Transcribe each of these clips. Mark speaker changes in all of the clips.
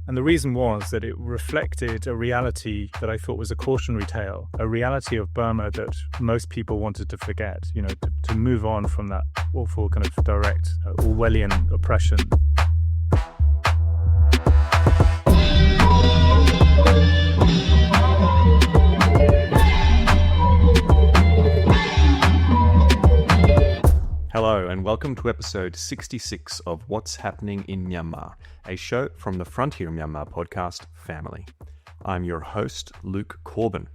Speaker 1: And the reason was that it reflected a reality that I thought was a cautionary tale, a reality of Burma that most people wanted to forget, to move on from that awful kind of direct Orwellian oppression.
Speaker 2: Hello and welcome to episode 66 of What's Happening in Myanmar, a show from the Frontier Myanmar podcast family. I'm your host, Luke Corbin.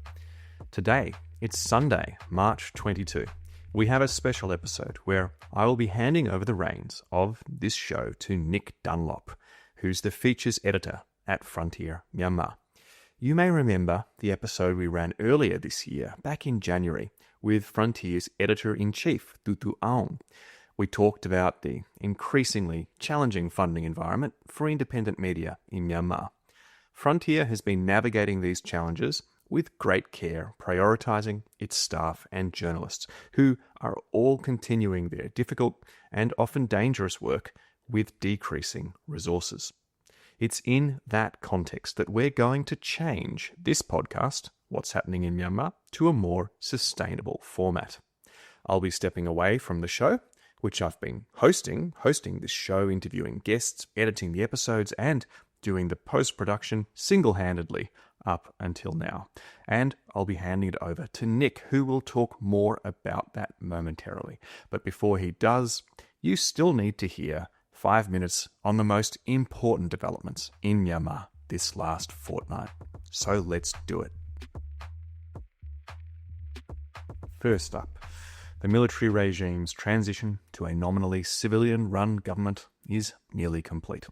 Speaker 2: Today, it's Sunday, March 22. We have a special episode where I will be handing over the reins of this show to Nic Dunlop, who's the features editor at Frontier Myanmar. You may remember the episode we ran earlier this year, back in January, with Frontier's editor-in-chief, Tutu Aung. We talked about the increasingly challenging funding environment for independent media in Myanmar. Frontier has been navigating these challenges with great care, prioritising its staff and journalists, who are all continuing their difficult and often dangerous work with decreasing resources. It's in that context that we're going to change this podcast, What's Happening in Myanmar, to a more sustainable format. I'll be stepping away from the show, which I've been hosting this show, interviewing guests, editing the episodes, and doing the post-production single-handedly up until now. And I'll be handing it over to Nic, who will talk more about that momentarily. But before he does, you still need to hear 5 minutes on the most important developments in Myanmar this last fortnight. So let's do it. First up, the military regime's transition to a nominally civilian-run government is nearly complete.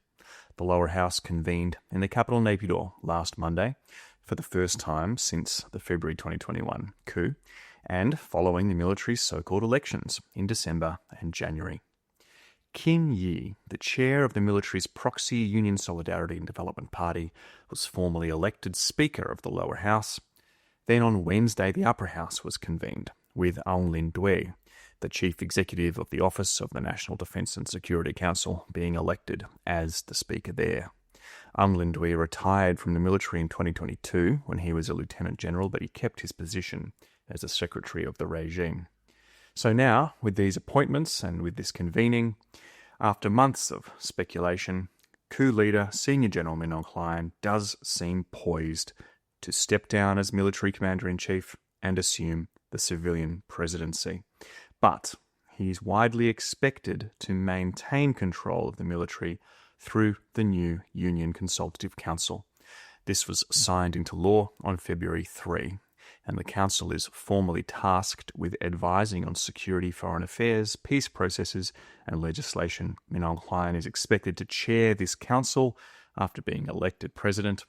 Speaker 2: The lower house convened in the capital Naypyidaw last Monday for the first time since the February 2021 coup, and following the military's so-called elections in December and January. Kim Yi, the chair of the military's proxy Union Solidarity and Development Party, was formally elected Speaker of the lower house. Then on Wednesday, the upper house was convened, with Aung Hlaing, the chief executive of the Office of the National Defence and Security Council, being elected as the Speaker there. Aung Hlaing retired from the military in 2022 when he was a Lieutenant General, but he kept his position as a Secretary of the regime. So now, with these appointments and with this convening, after months of speculation, coup leader Senior General Min Aung Hlaing does seem poised to step down as military commander-in-chief and assume the civilian presidency. But he is widely expected to maintain control of the military through the new Union Consultative Council. This was signed into law on February 3. And the council is formally tasked with advising on security, foreign affairs, peace processes, and legislation. Min Aung Hlaing is expected to chair this council after being elected president,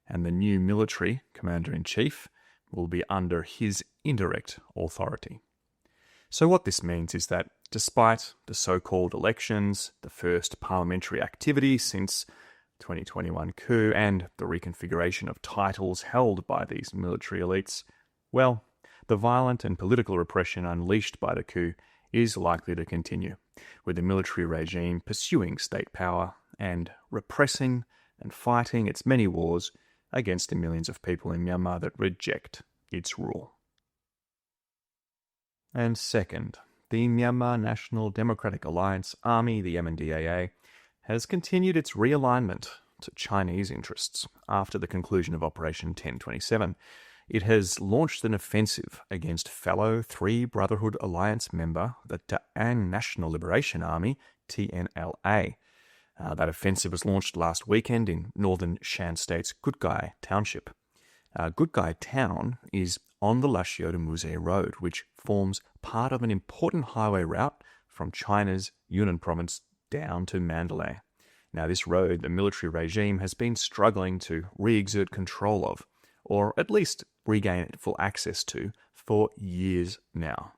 Speaker 2: and the new military commander-in-chief will be under his indirect authority. So what this means is that despite the so-called elections, the first parliamentary activity since 2021 coup, and the reconfiguration of titles held by these military elites, well, the violent and political repression unleashed by the coup is likely to continue, with the military regime pursuing state power and repressing and fighting its many wars against the millions of people in Myanmar that reject its rule. And second, the Myanmar National Democratic Alliance Army, the MNDAA, has continued its realignment to Chinese interests after the conclusion of Operation 1027. It has launched an offensive against fellow Three Brotherhood Alliance member, the Ta'ang National Liberation Army, TNLA. That offensive was launched last weekend in northern Shan State's Kutkai township. Kutkai town is on the Lashio to Muse Road, which forms part of an important highway route from China's Yunnan province down to Mandalay. Now, this road, the military regime has been struggling to re-exert control of, or at least regain full access to, for years now.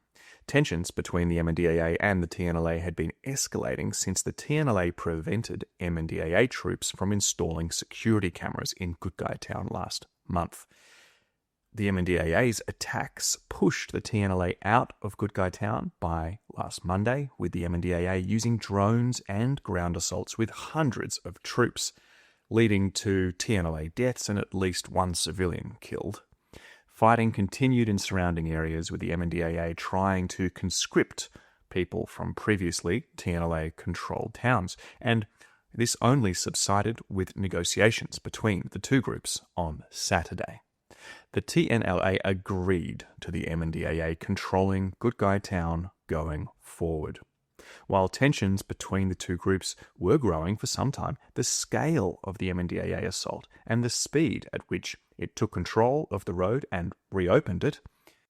Speaker 2: Tensions between the MNDAA and the TNLA had been escalating since the TNLA prevented MNDAA troops from installing security cameras in Kutkai town last month. The MNDAA's attacks pushed the TNLA out of Kutkai town by last Monday, with the MNDAA using drones and ground assaults with hundreds of troops. leading to TNLA deaths and at least one civilian killed. Fighting continued in surrounding areas, with the MNDAA trying to conscript people from previously TNLA-controlled towns, and this only subsided with negotiations between the two groups on Saturday. The TNLA agreed to the MNDAA controlling Kutkai town going forward. While tensions between the two groups were growing for some time, the scale of the MNDAA assault and the speed at which it took control of the road and reopened it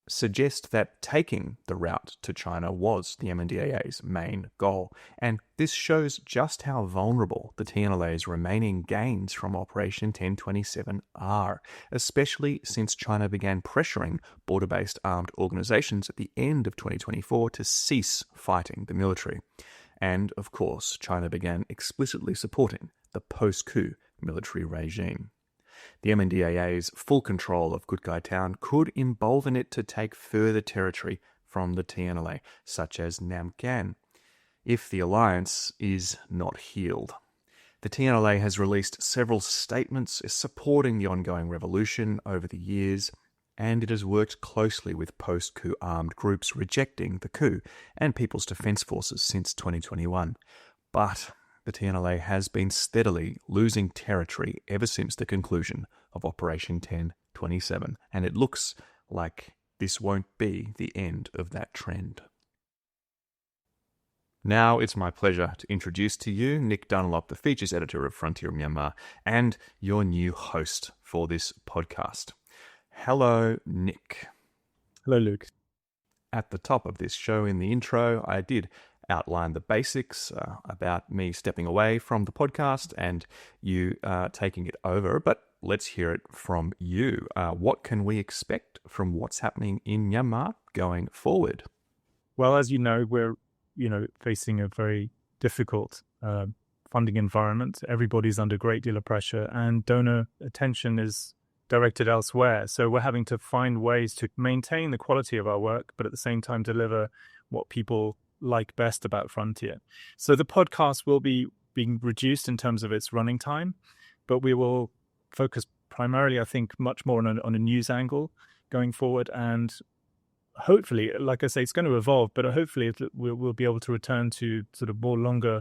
Speaker 2: suggest that taking the route to China was the MNDAA's main goal, and this shows just how vulnerable the TNLA's remaining gains from Operation 1027 are, especially since China began pressuring border-based armed organizations at the end of 2024 to cease fighting the military. And, of course, China began explicitly supporting the post-coup military regime. The MNDAA's full control of Kutkai town could embolden it to take further territory from the TNLA, such as Namkan, if the alliance is not healed. The TNLA has released several statements supporting the ongoing revolution over the years, and it has worked closely with post-coup armed groups rejecting the coup and People's Defence Forces since 2021. But the TNLA has been steadily losing territory ever since the conclusion of Operation 1027, and it looks like this won't be the end of that trend. Now it's my pleasure to introduce to you Nic Dunlop, the features editor of Frontier Myanmar, and your new host for this podcast. Hello, Nic.
Speaker 1: Hello, Luke.
Speaker 2: At the top of this show, in the intro, I did outline the basics about me stepping away from the podcast and you taking it over, but let's hear it from you. What can we expect from what's happening in Myanmar going forward?
Speaker 1: Well, as you know, we're facing a very difficult funding environment. Everybody's under a great deal of pressure, and donor attention is directed elsewhere. So we're having to find ways to maintain the quality of our work, but at the same time deliver what people like best about Frontier. So the podcast will be being reduced in terms of its running time, but we will focus primarily, I think, much more on a news angle going forward. And hopefully, like I say, it's going to evolve, but hopefully we'll be able to return to sort of more longer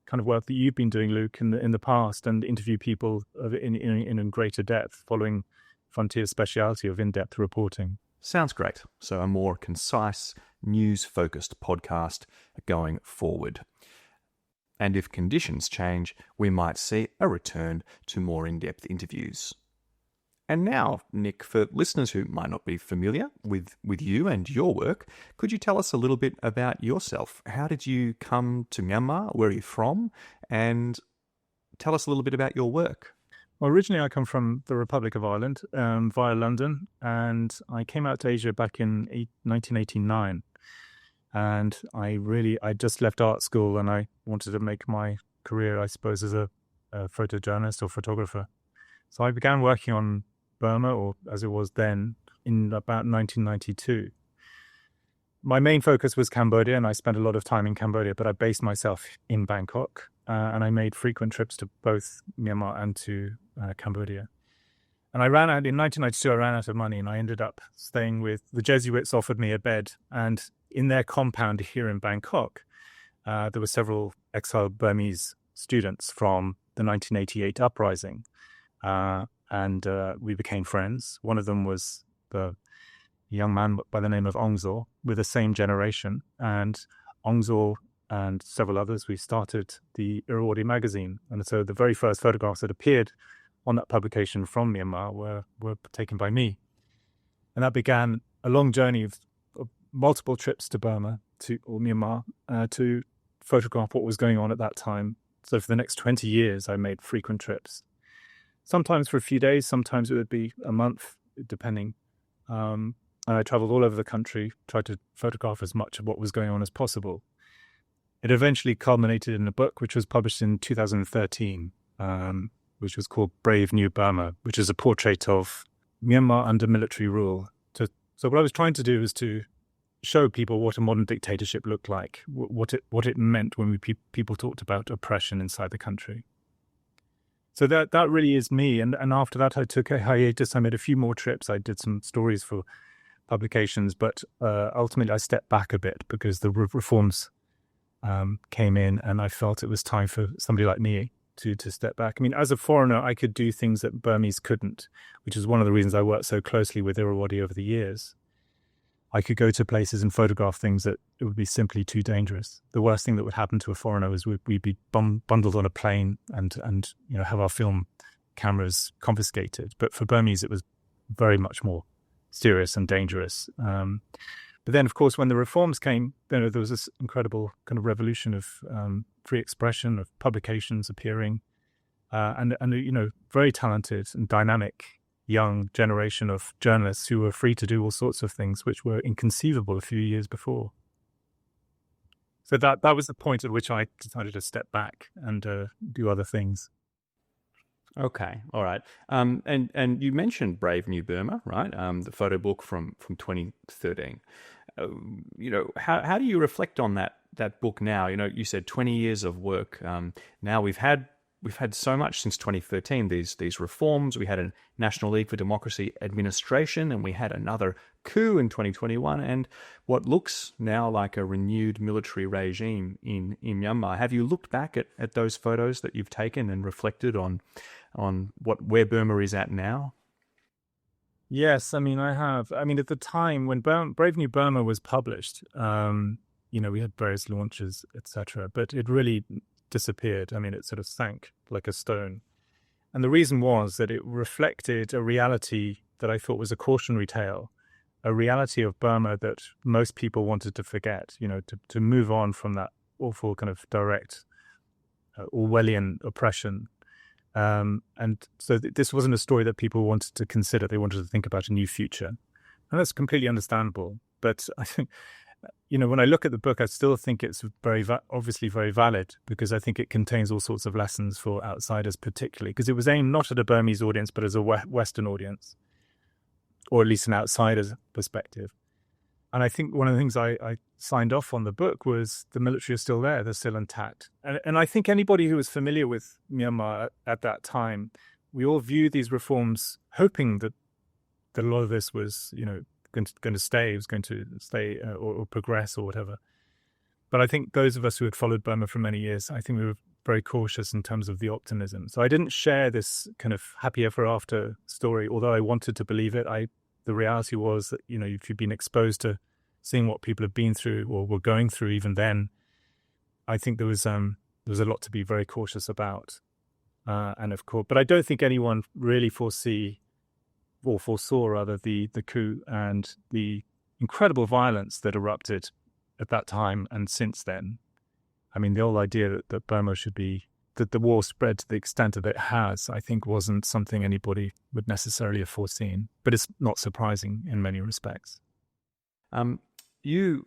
Speaker 1: kind of work that you've been doing, Luke, in the past, and interview people in greater depth, following Frontier's speciality of in-depth reporting.
Speaker 2: Sounds great. So a more concise, news-focused podcast going forward. And if conditions change, we might see a return to more in-depth interviews. And now, Nic, for listeners who might not be familiar with you and your work, could you tell us a little bit about yourself? How did you come to Myanmar? Where are you from? And tell us a little bit about your work.
Speaker 1: Well, originally I come from the Republic of Ireland via London, and I came out to Asia back in 1989. And I just left art school, and I wanted to make my career, I suppose, as a photojournalist or photographer. So I began working on Burma, or as it was then, in about 1992. My main focus was Cambodia, and I spent a lot of time in Cambodia, but I based myself in Bangkok, and I made frequent trips to both Myanmar and to Cambodia. And in 1992, I ran out of money, and I ended up staying with the Jesuits. Offered me a bed, and in their compound here in Bangkok, there were several exiled Burmese students from the 1988 uprising, and we became friends. One of them was the young man by the name of Aung Zaw, with the same generation, and Aung Zaw and several others, we started the Irrawaddy magazine. And so the very first photographs that appeared on that publication from Myanmar were taken by me. And that began a long journey of multiple trips to Burma or Myanmar to photograph what was going on at that time. So for the next 20 years, I made frequent trips. Sometimes for a few days, sometimes it would be a month, depending. And I traveled all over the country, tried to photograph as much of what was going on as possible. It eventually culminated in a book which was published in 2013, which was called Brave New Burma, which is a portrait of Myanmar under military rule. So what I was trying to do was to show people what a modern dictatorship looked like, what it meant when people talked about oppression inside the country. So that really is me. And after that, I took a hiatus. I made a few more trips. I did some stories for publications, but ultimately I stepped back a bit because the reforms came in, and I felt it was time for somebody like me to step back. I mean, as a foreigner, I could do things that Burmese couldn't, which is one of the reasons I worked so closely with Irrawaddy over the years. I could go to places and photograph things that it would be simply too dangerous. The worst thing that would happen to a foreigner is we'd be bundled on a plane and have our film cameras confiscated. But for Burmese, it was very much more serious and dangerous. But then, of course, when the reforms came, there was this incredible kind of revolution of free expression, of publications appearing, and very talented and dynamic young generation of journalists who were free to do all sorts of things which were inconceivable a few years before. So that was the point at which I decided to step back and do other things.
Speaker 2: Okay, all right. And you mentioned Brave New Burma, right? The photo book from 2013. How do you reflect on that book now? You said 20 years of work. Now we've had so much since 2013. These reforms. We had a National League for Democracy administration, and we had another coup in 2021, and what looks now like a renewed military regime in Myanmar. Have you looked back at those photos that you've taken and reflected on where Burma is at now?
Speaker 1: Yes, I mean, I have. I mean, at the time when Brave New Burma was published, we had various launches, etc., but it really disappeared. I mean, it sort of sank like a stone. And the reason was that it reflected a reality that I thought was a cautionary tale, a reality of Burma that most people wanted to forget, to move on from that awful kind of direct Orwellian oppression. And so this wasn't a story that people wanted to consider. They wanted to think about a new future. And that's completely understandable. But I think, when I look at the book, I still think it's obviously very valid, because I think it contains all sorts of lessons for outsiders, particularly because it was aimed not at a Burmese audience, but as a Western audience, or at least an outsider's perspective. And I think one of the things I signed off on the book was the military is still there. They're still intact. And I think anybody who was familiar with Myanmar at that time, we all viewed these reforms hoping that a lot of this was, going to stay, was going to stay or progress or whatever. But I think those of us who had followed Burma for many years, I think we were very cautious in terms of the optimism. So I didn't share this kind of happy ever after story, although I wanted to believe it. The reality was that, if you've been exposed to seeing what people have been through or were going through even then, I think there was a lot to be very cautious about. And of course, but I don't think anyone really foresaw the coup and the incredible violence that erupted at that time and since then. I mean, the whole idea that Burma that the war spread to the extent that it has, I think wasn't something anybody would necessarily have foreseen. But it's not surprising in many respects.
Speaker 2: You,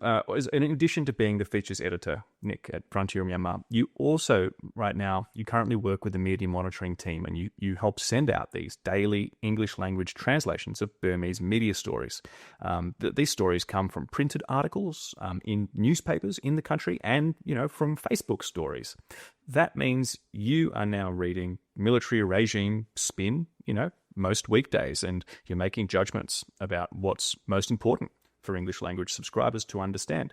Speaker 2: in addition to being the features editor, Nic, at Frontier Myanmar, you also, right now, you currently work with the media monitoring team, and you help send out these daily English language translations of Burmese media stories. These stories come from printed articles in newspapers in the country and, from Facebook stories. That means you are now reading military regime spin, most weekdays, and you're making judgments about what's most important for English language subscribers to understand.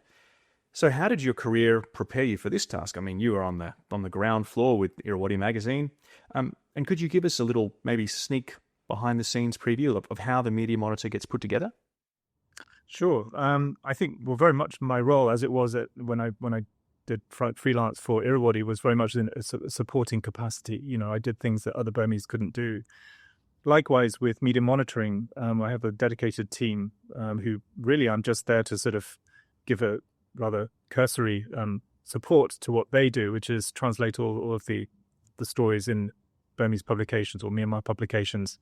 Speaker 2: So how did your career prepare you for this task? I mean, you were on the ground floor with Irrawaddy magazine. And could you give us a little maybe sneak behind the scenes preview of how the media monitor gets put together?
Speaker 1: Sure. I think, very much my role as it was when I did freelance for Irrawaddy was very much in a supporting capacity. I did things that other Burmese couldn't do. Likewise, with media monitoring, I have a dedicated team who really I'm just there to sort of give a rather cursory support to what they do, which is translate all of the stories in Burmese publications or Myanmar publications.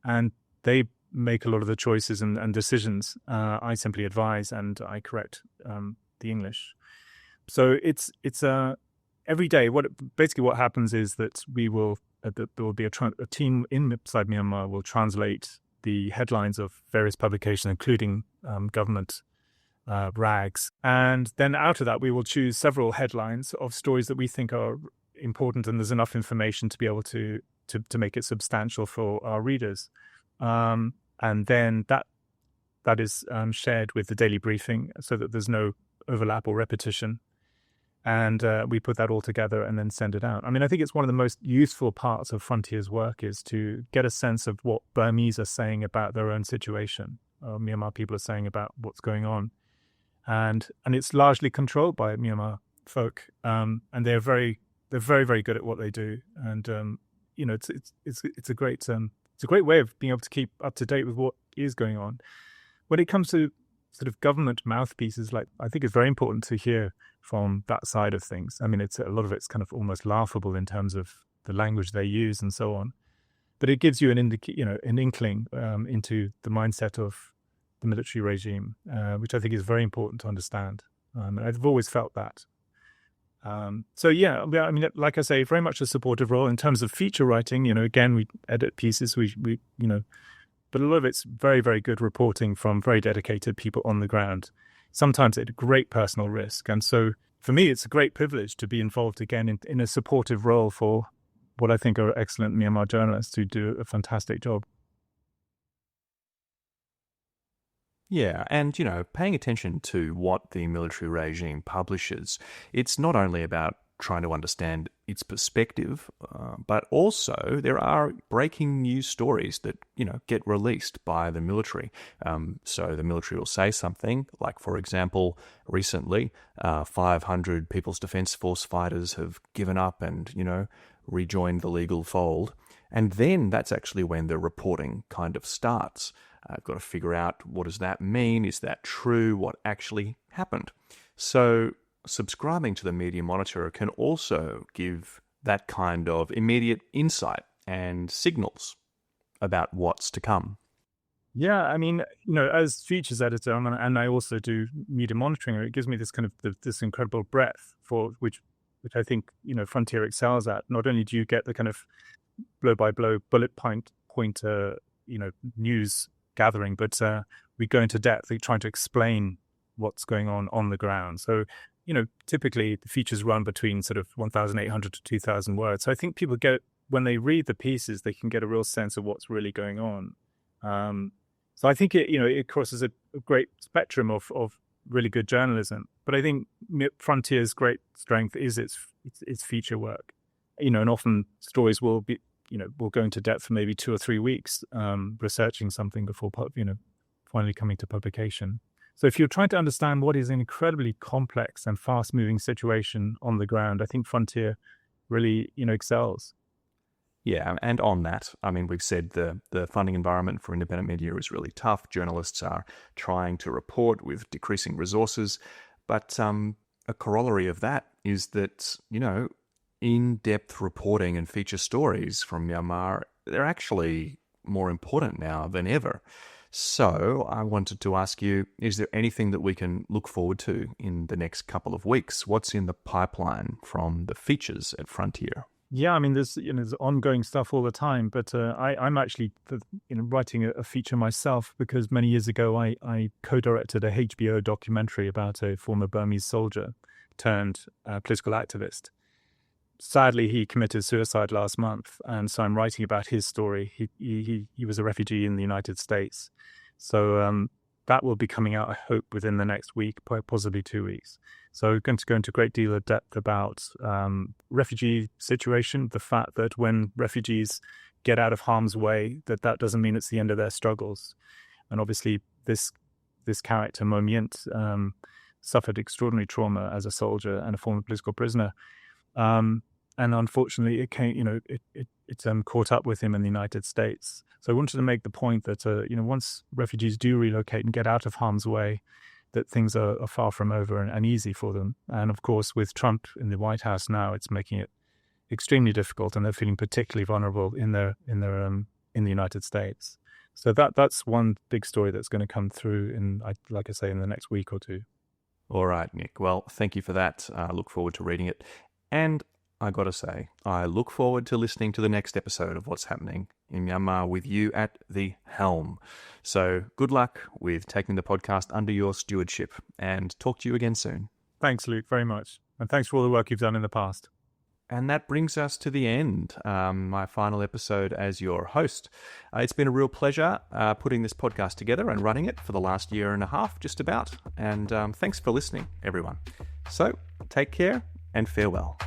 Speaker 1: And they make a lot of the choices and decisions. I simply advise and I correct the English. So it's every day. What happens is that there will be a team inside Myanmar will translate the headlines of various publications, including government rags. And then out of that, we will choose several headlines of stories that we think are important and there's enough information to be able to to make it substantial for our readers. And then that is shared with the daily briefing so that there's no overlap or repetition. And we put that all together and then send it out. I mean, I think it's one of the most useful parts of Frontier's work is to get a sense of what Burmese are saying about their own situation, Myanmar people are saying about what's going on. And it's largely controlled by Myanmar folk. And they're very, very good at what they do. And, it's a great way of being able to keep up to date with what is going on. When it comes to sort of government mouthpieces, I think it's very important to hear from that side of things. I mean, a lot of it's kind of almost laughable in terms of the language they use and so on, but it gives you an inkling into the mindset of the military regime, which I think is very important to understand. And I've always felt that. So yeah, I mean, like I say, very much a supportive role in terms of feature writing. Again, we edit pieces, but a lot of it's very, very good reporting from very dedicated people on the ground, sometimes at great personal risk. And so for me, it's a great privilege to be involved again in a supportive role for what I think are excellent Myanmar journalists who do a fantastic job.
Speaker 2: Yeah, and, paying attention to what the military regime publishes, it's not only about trying to understand its perspective, but also there are breaking news stories that, get released by the military. So the military will say something like, for example, recently, 500 People's Defence Force fighters have given up and, rejoined the legal fold. And then that's actually when the reporting kind of starts. I've got to figure out, what does that mean? Is that true? What actually happened? So subscribing to the Media Monitor can also give that kind of immediate insight and signals about what's to come.
Speaker 1: Yeah, I mean, as features editor, and I also do media monitoring, it gives me this kind of this incredible breadth for which I think Frontier excels at. Not only do you get the kind of blow by blow bullet point news gathering, but we go into depth trying to explain what's going on the ground. So typically the features run between sort of 1,800 to 2,000 words. So I think people when they read the pieces, they can get a real sense of what's really going on. So I think it crosses a great spectrum of really good journalism. But I think Frontier's great strength is its feature work. And often stories will be, will go into depth for maybe 2 or 3 weeks researching something before, finally coming to publication. So if you're trying to understand what is an incredibly complex and fast-moving situation on the ground, I think Frontier really, excels.
Speaker 2: Yeah, and on that, I mean, we've said the funding environment for independent media is really tough. Journalists are trying to report with decreasing resources. But a corollary of that is that, in-depth reporting and feature stories from Myanmar, they're actually more important now than ever. So I wanted to ask you, is there anything that we can look forward to in the next couple of weeks? What's in the pipeline from the features at Frontier?
Speaker 1: Yeah, I mean, there's ongoing stuff all the time, but I'm actually writing a feature myself because many years ago I co-directed a HBO documentary about a former Burmese soldier turned political activist. Sadly, he committed suicide last month, and so I'm writing about his story. He was a refugee in the United States, so that will be coming out, I hope, within the next week, possibly 2 weeks. So we're going to go into a great deal of depth about refugee situation, the fact that when refugees get out of harm's way, that doesn't mean it's the end of their struggles. And obviously, this character, Mo Myint, suffered extraordinary trauma as a soldier and a former political prisoner. And unfortunately, it caught up with him in the United States. So I wanted to make the point that, once refugees do relocate and get out of harm's way, that things are far from over and easy for them. And of course, with Trump in the White House now, it's making it extremely difficult, and they're feeling particularly vulnerable in the United States. So that's one big story that's going to come through in the next week or two.
Speaker 2: All right, Nic. Well, thank you for that. I look forward to reading it. And I got to say, I look forward to listening to the next episode of What's Happening in Myanmar with you at the helm. So good luck with taking the podcast under your stewardship, and talk to you again soon.
Speaker 1: Thanks, Luke, very much. And thanks for all the work you've done in the past.
Speaker 2: And that brings us to the end, my final episode as your host. It's been a real pleasure putting this podcast together and running it for the last year and a half, just about. And thanks for listening, everyone. So take care and farewell.